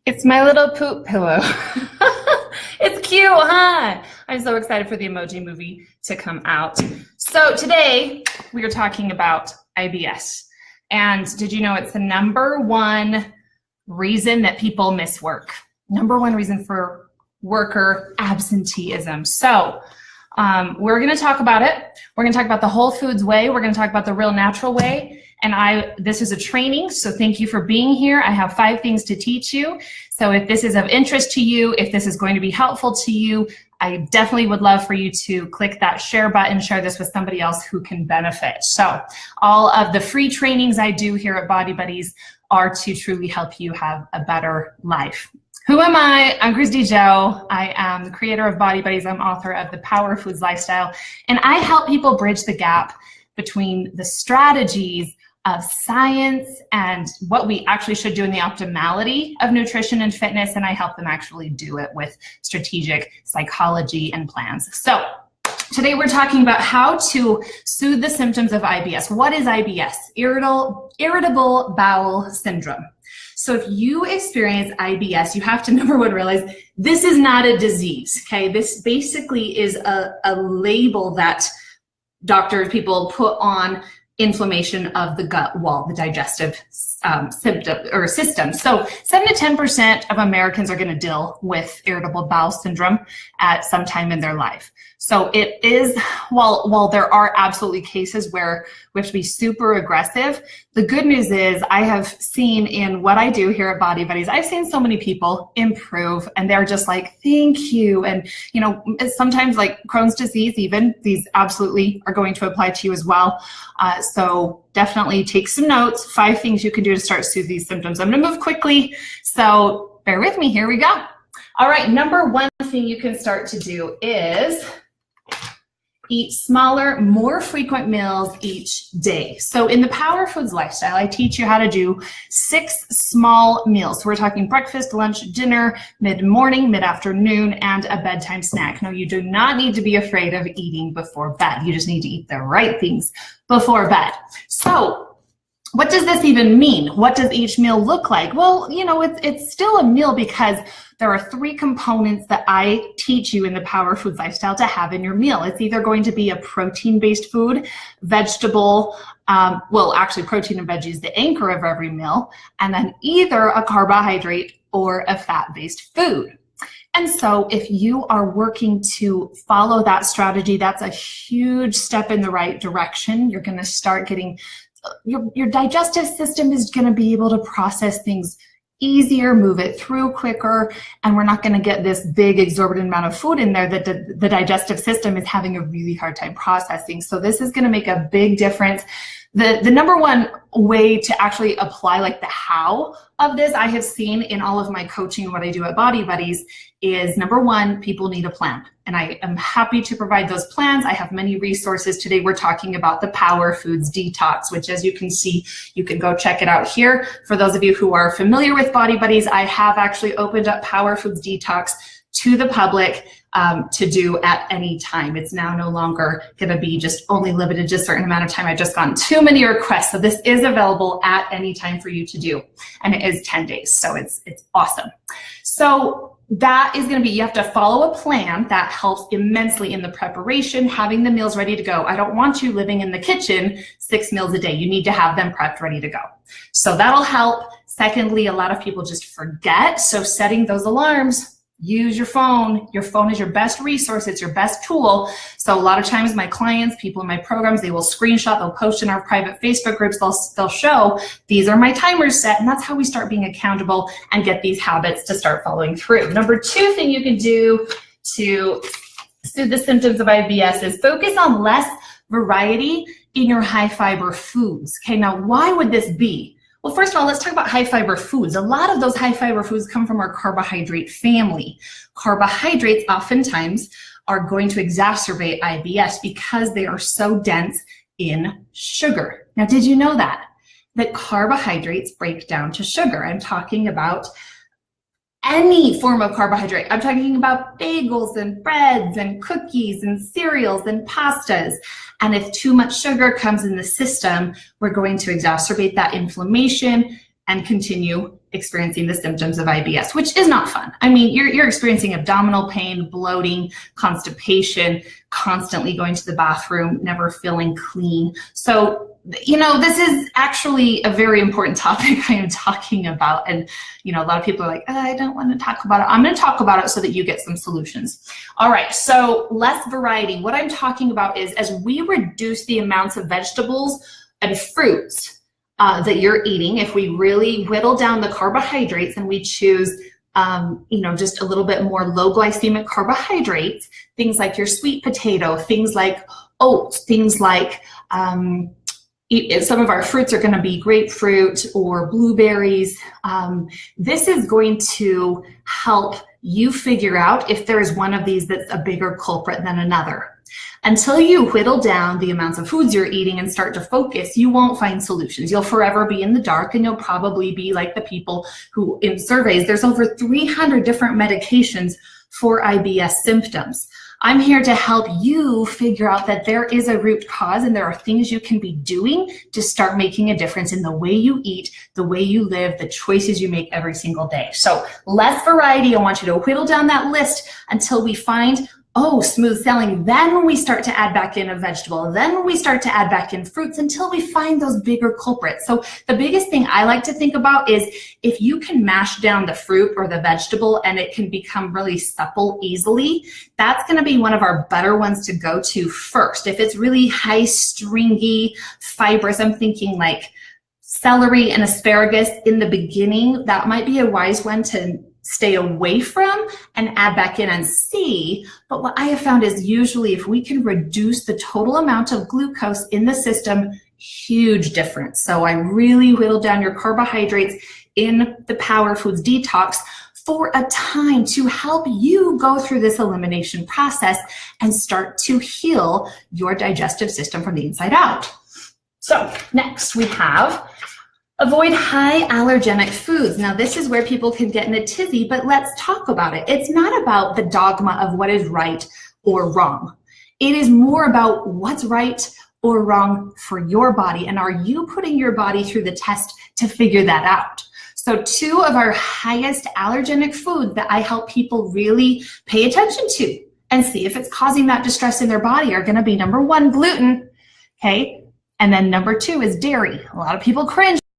It's my little poop pillow. It's cute, huh? I'm so excited for the Emoji Movie to come out. So today we are talking about IBS. And did you know it's the #1 reason that people miss work? #1 reason for worker absenteeism. So we're going to talk about it. We're going to talk about the whole foods way. We're going to talk about the real natural way. And this is a training, so thank you for being here. I have 5 things to teach you. So if this is of interest to you, if this is going to be helpful to you, I definitely would love for you to click that share button, share this with somebody else who can benefit. So all of the free trainings I do here at Body Buddies are to truly help you have a better life. Who am I? I'm Kristy Jo. I am the creator of Body Buddies. I'm author of The Power Foods Lifestyle. And I help people bridge the gap between the strategies of science and what we actually should do in the optimality of nutrition and fitness. And I help them actually do it with strategic psychology and plans. So today we're talking about how to soothe the symptoms of IBS. What is IBS? Irritable bowel syndrome. So if you experience IBS, you have to, #1, realize this is not a disease, okay? This basically is a label that people put on inflammation of the gut wall, the digestive system. So 7 to 10% of Americans are going to deal with irritable bowel syndrome at some time in their life. So it is, while there are absolutely cases where we have to be super aggressive, the good news is I have seen in what I do here at Body Buddies, I've seen so many people improve and they're just like, thank you. And, you know, sometimes like Crohn's disease, even these absolutely are going to apply to you as well. So definitely take some notes, 5 things you can do to start soothe these symptoms. I'm going to move quickly, so bear with me. Here we go. All right, #1 thing you can start to do is eat smaller, more frequent meals each day. So in the Power Foods Lifestyle, I teach you how to do 6 small meals. So we're talking breakfast, lunch, dinner, mid-morning, mid-afternoon, and a bedtime snack. No, you do not need to be afraid of eating before bed. You just need to eat the right things before bed. So what does this even mean? What does each meal look like? Well, you know, it's still a meal because there are 3 components that I teach you in the Power Foods Lifestyle to have in your meal. It's either going to be a protein-based food, vegetable, actually protein and veggie is the anchor of every meal, and then either a carbohydrate or a fat-based food. And so if you are working to follow that strategy, that's a huge step in the right direction. You're going to start getting, your digestive system is going to be able to process things easier, move it through quicker, and we're not going to get this big exorbitant amount of food in there that the digestive system is having a really hard time processing. So this is going to make a big difference. The #1 way to actually apply like the how of this I have seen in all of my coaching, what I do at Body Buddies, is #1, people need a plan. And I am happy to provide those plans. I have many resources. Today we're talking about the Power Foods Detox, which as you can see, you can go check it out here. For those of you who are familiar with Body Buddies, I have actually opened up Power Foods Detox to the public to do at any time. It's now no longer going to be just only limited to a certain amount of time. I've just gotten too many requests. So this is available at any time for you to do. And it is 10 days. So it's awesome. So that is going to be, you have to follow a plan that helps immensely in the preparation, having the meals ready to go. I don't want you living in the kitchen 6 meals a day. You need to have them prepped, ready to go. So that'll help. Secondly, a lot of people just forget. So setting those alarms, use your phone. Your phone is your best resource. It's your best tool. So a lot of times my clients, people in my programs, they will screenshot, they'll post in our private Facebook groups, they'll show, these are my timers set, and that's how we start being accountable and get these habits to start following through. #2 thing you can do to soothe the symptoms of IBS is focus on less variety in your high fiber foods. Okay, now why would this be? Well, first of all, let's talk about high fiber foods. A lot of those high fiber foods come from our carbohydrate family. Carbohydrates oftentimes are going to exacerbate IBS because they are so dense in sugar. Now, did you know that carbohydrates break down to sugar? I'm talking about any form of carbohydrate. I'm talking about bagels and breads and cookies and cereals and pastas. And if too much sugar comes in the system, we're going to exacerbate that inflammation, and continue experiencing the symptoms of IBS, which is not fun. I mean, you're experiencing abdominal pain, bloating, constipation, constantly going to the bathroom, never feeling clean. So, you know, this is actually a very important topic I am talking about. And, you know, a lot of people are like, oh, I don't want to talk about it. I'm going to talk about it so that you get some solutions. All right, so less variety. What I'm talking about is as we reduce the amounts of vegetables and fruits that you're eating, if we really whittle down the carbohydrates and we choose, you know, just a little bit more low glycemic carbohydrates, things like your sweet potato, things like oats, things like some of our fruits are going to be grapefruit or blueberries. This is going to help you figure out if there is one of these that's a bigger culprit than another. Until you whittle down the amounts of foods you're eating and start to focus, you won't find solutions. You'll forever be in the dark, and you'll probably be like the people who, in surveys, there's over 300 different medications for IBS symptoms. I'm here to help you figure out that there is a root cause and there are things you can be doing to start making a difference in the way you eat, the way you live, the choices you make every single day. So less variety. I want you to whittle down that list until we find, oh, smooth sailing. Then when we start to add back in a vegetable, then when we start to add back in fruits, until we find those bigger culprits. So the biggest thing I like to think about is if you can mash down the fruit or the vegetable and it can become really supple easily, that's going to be one of our better ones to go to first. If it's really high, stringy, fibrous, I'm thinking like celery and asparagus in the beginning, that might be a wise one to stay away from and add back in and see. But what I have found is usually if we can reduce the total amount of glucose in the system, huge difference. So I really whittle down your carbohydrates in the Power Foods Detox for a time to help you go through this elimination process and start to heal your digestive system from the inside out. So next we have avoid high allergenic foods. Now this is where people can get in a tizzy, but let's talk about it. It's not about the dogma of what is right or wrong. It is more about what's right or wrong for your body, and are you putting your body through the test to figure that out? So two of our highest allergenic foods that I help people really pay attention to and see if it's causing that distress in their body are going to be number one, gluten, okay? And then number two is dairy. A lot of people cringe